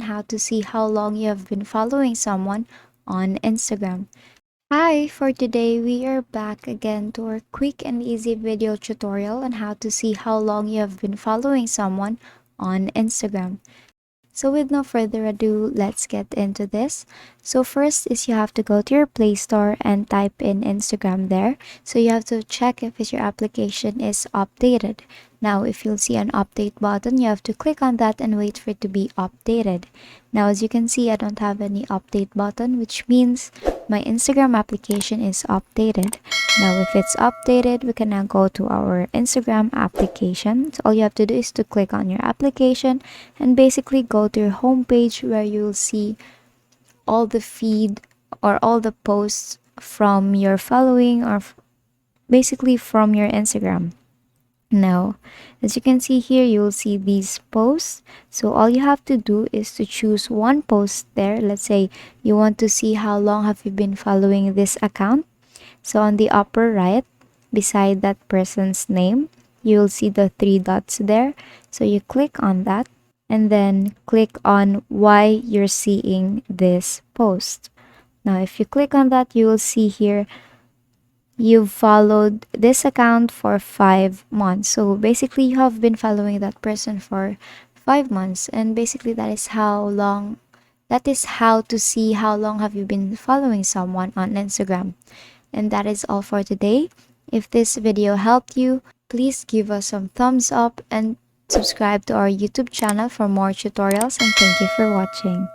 how to see how long you have been following someone on Instagram. Hi, for today we are back again to our quick and easy video tutorial on how to see how long you have been following someone on Instagram. So with no further ado, let's get into this. So first is you have to go to your Play Store and type in Instagram there. So you have to check if your application is updated. Now if you'll see an update button, you have to click on that and wait for it to be updated. Now as you can see, I don't have any update button, which means my Instagram application is updated. Now if it's updated, we can now go to our Instagram application. So all you have to do is to click on your application and basically go to your home page where you'll see all the feed or all the posts from your following or basically from your Instagram. Now, as you can see here, you'll see these posts. So all you have to do is to choose one post there. Let's say you want to see how long have you been following this account. So on the upper right, beside that person's name, you'll see the three dots there. So you click on that and then click on why you're seeing this post. Now, if you click on that, you will see here you've followed this account for 5 months. So basically, you have been following that person for 5 months, and basically, that is how to see how long have you been following someone on Instagram. And that is all for today. If this video helped you, please give us some thumbs up and subscribe to our YouTube channel for more tutorials, and thank you for watching.